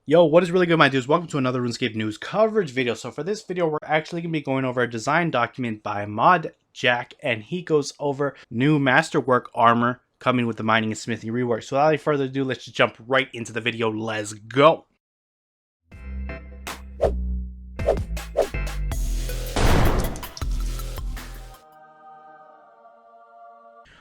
Yo, what is really good, my dudes? Welcome to another RuneScape news coverage video. So for this video, we're actually going to be going over a design document by Mod Jack, and he goes over new MastERWORK armor coming with the mining and smithing rework. So without any further ado, let's just jump right into the video. Let's go!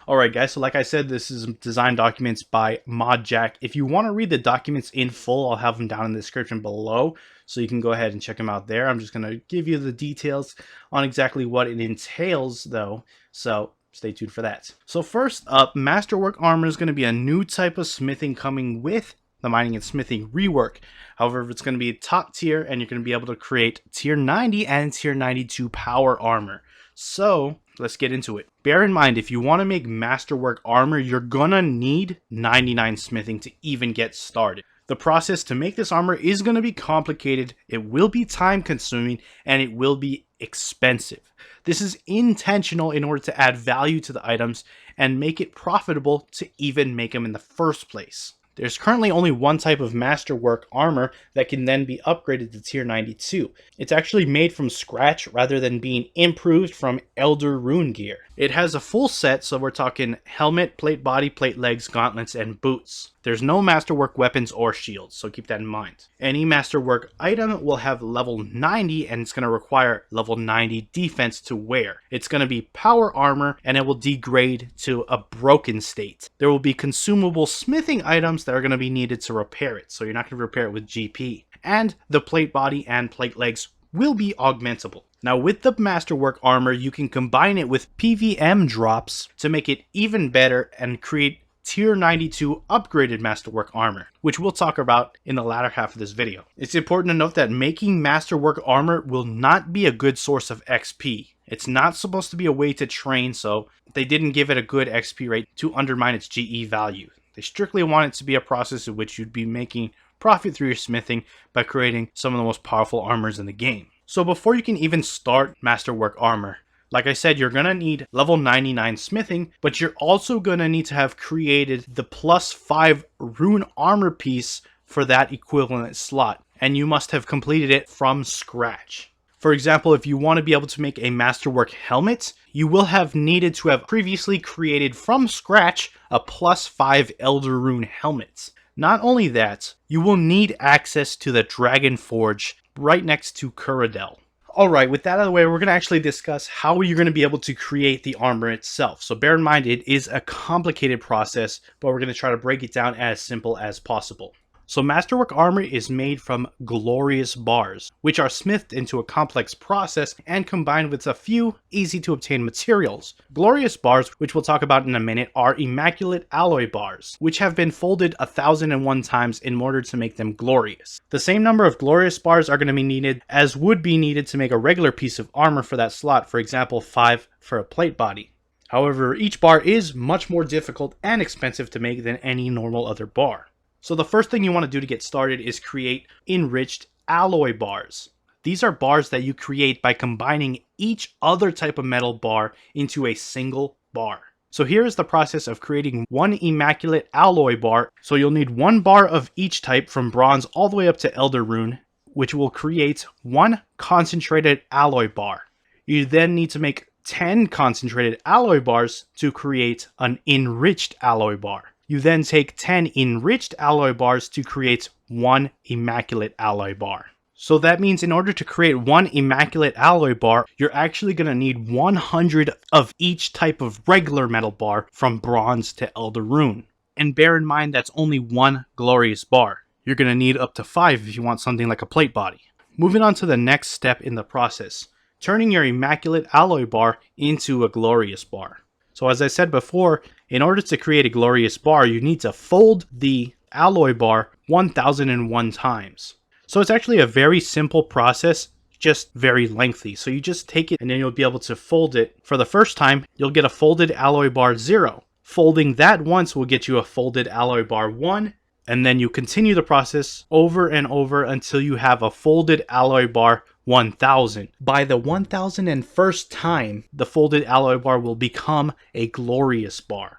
Alright guys, so like I said, this is design documents by Mod Jack. If you want to read the documents in full, I'll have them down in the description below, so you can go ahead and check them out there. I'm just going to give you the details on exactly what it entails though, so stay tuned for that. So first up, MastERWORK armor is going to be a new type of smithing coming with the mining and smithing rework. However, it's going to be top tier, and you're going to be able to create tier 90 and tier 92 power armor. So let's get into it. Bear in mind, if you want to make MastERWORK armor, you're gonna need 99 smithing to even get started. The process to make this armor is going to be complicated, it will be time consuming, and it will be expensive. This is intentional in order to add value to the items and make it profitable to even make them in the first place. There's currently only one type of MastERWORK armor that can then be upgraded to tier 92. It's actually made from scratch rather than being improved from Elder Rune gear. It has a full set, so we're talking helmet, plate body, plate legs, gauntlets, and boots. There's no MastERWORK weapons or shields, so keep that in mind. Any MastERWORK item will have level 90, and it's going to require level 90 defense to wear. It's going to be power armor, and it will degrade to a broken state. There will be consumable smithing items that are going to be needed to repair it, so you're not going to repair it with GP. And the plate body and plate legs will be augmentable. Now with the MastERWORK armor, you can combine it with PVM drops to make it even better and create tier 92 upgraded MastERWORK armor, which we'll talk about in the latter half of this video. It's important to note that making MastERWORK armor will not be a good source of XP. It's not supposed to be a way to train, so they didn't give it a good XP rate to undermine its GE value. They strictly want it to be a process in which you'd be making profit through your smithing by creating some of the most powerful armors in the game. So before you can even start MastERWORK armor, like I said, you're going to need level 99 smithing, but you're also going to need to have created the +5 rune armor piece for that equivalent slot, and you must have completed it from scratch. For example, if you want to be able to make a MastERWORK helmet, you will have needed to have previously created from scratch a +5 Elder Rune helmet. Not only that, you will need access to the Dragon Forge right next to Kuradel. Alright, with that out of the way, we're going to actually discuss how you're going to be able to create the armor itself. So bear in mind, it is a complicated process, but we're going to try to break it down as simple as possible. So MastERWORK armor is made from glorious bars, which are smithed into a complex process and combined with a few easy to obtain materials. Glorious bars, which we'll talk about in a minute, are immaculate alloy bars, which have been folded 1001 times in order to make them glorious. The same number of glorious bars are going to be needed as would be needed to make a regular piece of armor for that slot, for example 5 for a plate body. However, each bar is much more difficult and expensive to make than any normal other bar. So the first thing you want to do to get started is create enriched alloy bars. These are bars that you create by combining each other type of metal bar into a single bar. So here is the process of creating one immaculate alloy bar. So you'll need one bar of each type from bronze all the way up to Elder Rune, which will create one concentrated alloy bar. You then need to make 10 concentrated alloy bars to create an enriched alloy bar. You then take 10 enriched alloy bars to create one immaculate alloy bar. So that means in order to create one immaculate alloy bar, you're actually going to need 100 of each type of regular metal bar from bronze to Elder Rune. And bear in mind that's only one glorious bar. You're going to need up to 5 if you want something like a plate body. Moving on to the next step in the process, turning your immaculate alloy bar into a glorious bar. So as I said before, in order to create a glorious bar, you need to fold the alloy bar 1001 times. So it's actually a very simple process, just very lengthy. So you just take it and then you'll be able to fold it. For the first time, you'll get a folded alloy bar 0. Folding that once will get you a folded alloy bar 1. And then you continue the process over and over until you have a folded alloy bar 1000. By the 1001st time, the folded alloy bar will become a glorious bar.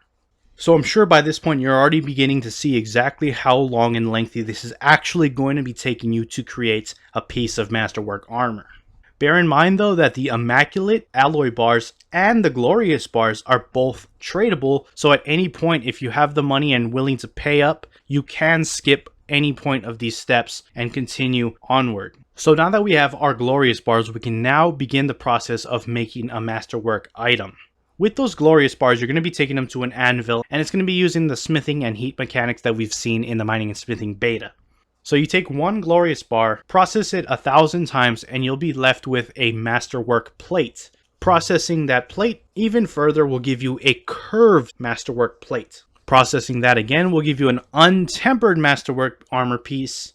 So I'm sure by this point you're already beginning to see exactly how long and lengthy this is actually going to be taking you to create a piece of MastERWORK armor. Bear in mind though that the Immaculate Alloy bars and the Glorious bars are both tradable, so at any point if you have the money and willing to pay up, you can skip any point of these steps and continue onward. So now that we have our Glorious bars, we can now begin the process of making a MastERWORK item. With those Glorious bars, you're going to be taking them to an anvil, and it's going to be using the smithing and heat mechanics that we've seen in the mining and smithing beta. So you take one Glorious bar, process it 1,000 times, and you'll be left with a MastERWORK plate. Processing that plate even further will give you a curved MastERWORK plate. Processing that again will give you an untempered MastERWORK armor piece.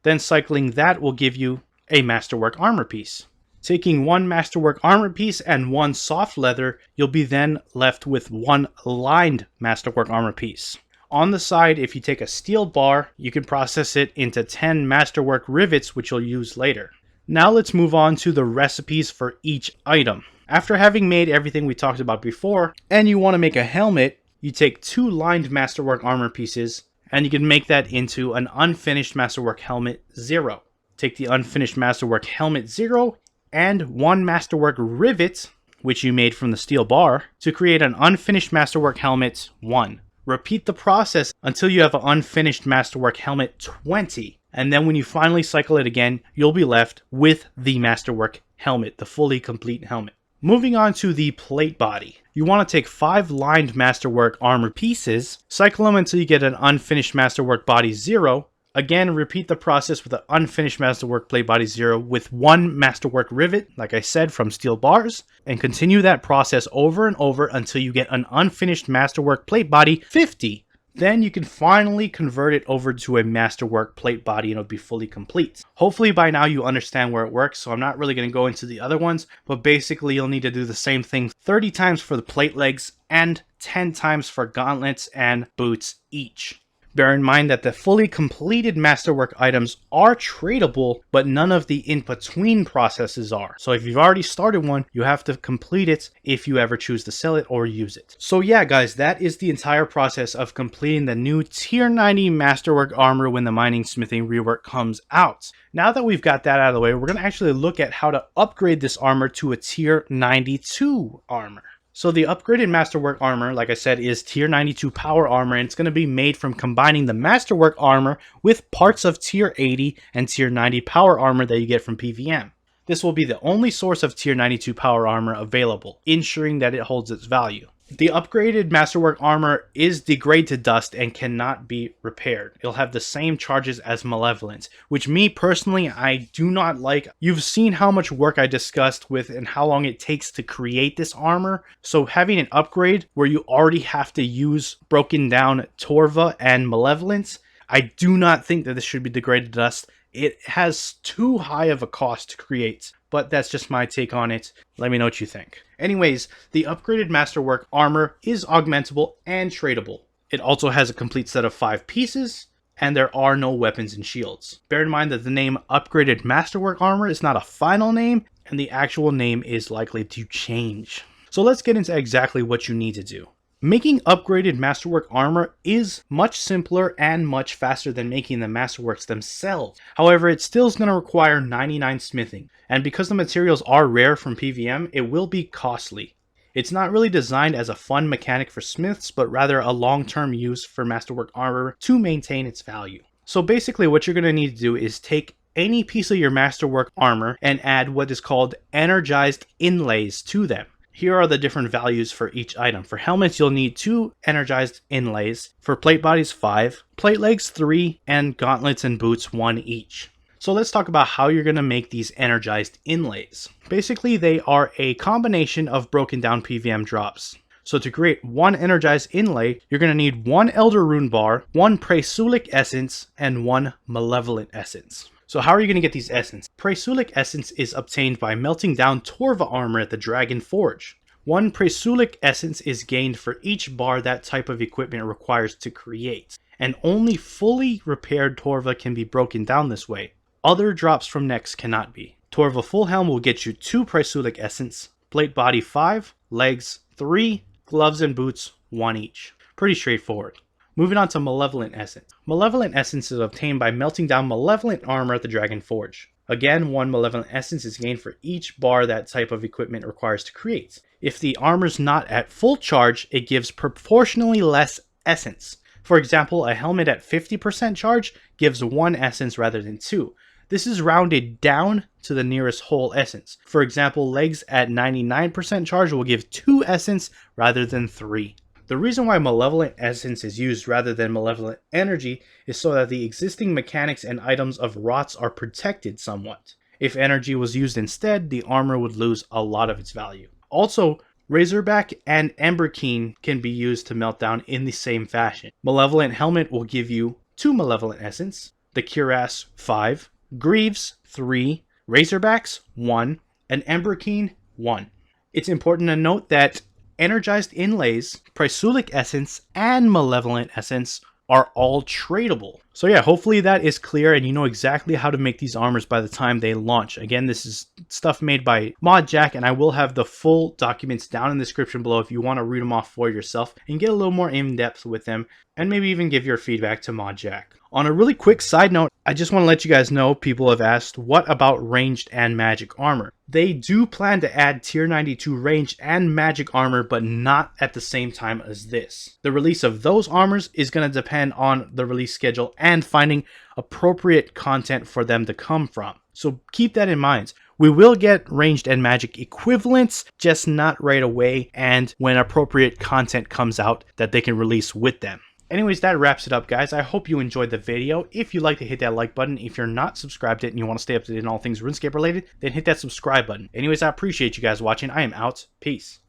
Then cycling that will give you a MastERWORK armor piece. Taking one MastERWORK armor piece and one soft leather, you'll be then left with one lined MastERWORK armor piece. On the side, if you take a steel bar, you can process it into 10 MastERWORK rivets, which you'll use later. Now let's move on to the recipes for each item. After having made everything we talked about before, and you want to make a helmet, you take 2 lined MastERWORK armor pieces, and you can make that into an unfinished MastERWORK helmet 0. Take the unfinished MastERWORK helmet 0 and 1 MastERWORK rivet, which you made from the steel bar, to create an unfinished MastERWORK helmet 1. Repeat the process until you have an unfinished MastERWORK helmet 20, and then when you finally cycle it again, you'll be left with the MastERWORK helmet, the fully complete helmet. Moving on to the plate body. You want to take 5 lined MastERWORK armor pieces, cycle them until you get an unfinished MastERWORK body 0. Again, repeat the process with an unfinished MastERWORK plate body 0 with 1 MastERWORK rivet, like I said, from steel bars, and continue that process over and over until you get an unfinished MastERWORK plate body 50. Then you can finally convert it over to a MastERWORK plate body and it'll be fully complete. Hopefully by now you understand where it works, so I'm not really going to go into the other ones, but basically you'll need to do the same thing 30 times for the plate legs and 10 times for gauntlets and boots each. Bear in mind that the fully completed MastERWORK items are tradable, but none of the in-between processes are. So if you've already started one, you have to complete it if you ever choose to sell it or use it. So yeah, guys, that is the entire process of completing the new tier 90 MastERWORK armor when the mining smithing rework comes out. Now that we've got that out of the way, we're going to actually look at how to upgrade this armor to a tier 92 armor. So the upgraded MastERWORK armor, like I said, is tier 92 power armor, and it's going to be made from combining the MastERWORK armor with parts of tier 80 and tier 90 power armor that you get from PVM. This will be the only source of tier 92 power armor available, ensuring that it holds its value. The upgraded MastERWORK armor is degrade to dust and cannot be repaired. It'll have the same charges as Malevolent, which me personally, I do not like. You've seen how much work I discussed with and how long it takes to create this armor, so having an upgrade where you already have to use broken down Torva and Malevolent, I do not think that this should be degraded to dust. It has too high of a cost to create, but that's just my take on it. Let me know what you think. Anyways, the upgraded MastERWORK armor is augmentable and tradable. It also has a complete set of 5 pieces, and there are no weapons and shields. Bear in mind that the name upgraded MastERWORK armor is not a final name, and the actual name is likely to change. So let's get into exactly what you need to do. Making upgraded MastERWORK armor is much simpler and much faster than making the MastERWORKs themselves. However, it still is going to require 99 smithing, and because the materials are rare from PVM, it will be costly. It's not really designed as a fun mechanic for smiths, but rather a long-term use for MastERWORK armor to maintain its value. So basically what you're going to need to do is take any piece of your MastERWORK armor and add what is called energized inlays to them. Here are the different values for each item. For helmets, you'll need 2 energized inlays. For plate bodies, 5. Plate legs, 3. And gauntlets and boots, 1 each. So let's talk about how you're going to make these energized inlays. Basically, they are a combination of broken down PVM drops. So to create 1 energized inlay, you're going to need 1 Elder Rune bar, 1 PRAESULIC essence, and 1 Malevolent essence. So how are you going to get these essence? PRAESULIC essence is obtained by melting down Torva armor at the Dragon Forge. 1 PRAESULIC essence is gained for each bar that type of equipment requires to create, and only fully repaired Torva can be broken down this way. Other drops from next cannot be. Torva full helm will get you 2 PRAESULIC essence, plate body 5, legs 3, gloves and boots 1 each. Pretty straightforward. Moving on to Malevolent Essence. Malevolent Essence is obtained by melting down Malevolent armor at the Dragon Forge. Again, 1 Malevolent Essence is gained for each bar that type of equipment requires to create. If the armor's not at full charge, it gives proportionally less essence. For example, a helmet at 50% charge gives 1 essence rather than 2. This is rounded down to the nearest whole essence. For example, legs at 99% charge will give 2 essence rather than 3. The reason why Malevolent Essence is used rather than Malevolent Energy is so that the existing mechanics and items of rots are protected somewhat. If energy was used instead, the armor would lose a lot of its value. Also, Razorback and Emberkeen can be used to melt down in the same fashion. Malevolent Helmet will give you 2 Malevolent Essence, the Cuirass 5, Greaves 3, Razorbacks 1, and Emberkeen 1. It's important to note that Energized Inlays, PRAESULIC Essence, and Malevolent Essence are all tradable. So yeah, hopefully that is clear and you know exactly how to make these armors by the time they launch. Again, this is stuff made by ModJack, and I will have the full documents down in the description below if you want to read them off for yourself and get a little more in-depth with them, and maybe even give your feedback to ModJack. On a really quick side note, I just want to let you guys know, people have asked, what about ranged and magic armor? They do plan to add tier 92 ranged and magic armor, but not at the same time as this. The release of those armors is going to depend on the release schedule and finding appropriate content for them to come from. So keep that in mind. We will get ranged and magic equivalents, just not right away, and when appropriate content comes out that they can release with them. Anyways, that wraps it up, guys. I hope you enjoyed the video. If you'd like to hit that like button, if you're not subscribed yet and you want to stay up to date on all things RuneScape related, then hit that subscribe button. Anyways, I appreciate you guys watching. I am out. Peace.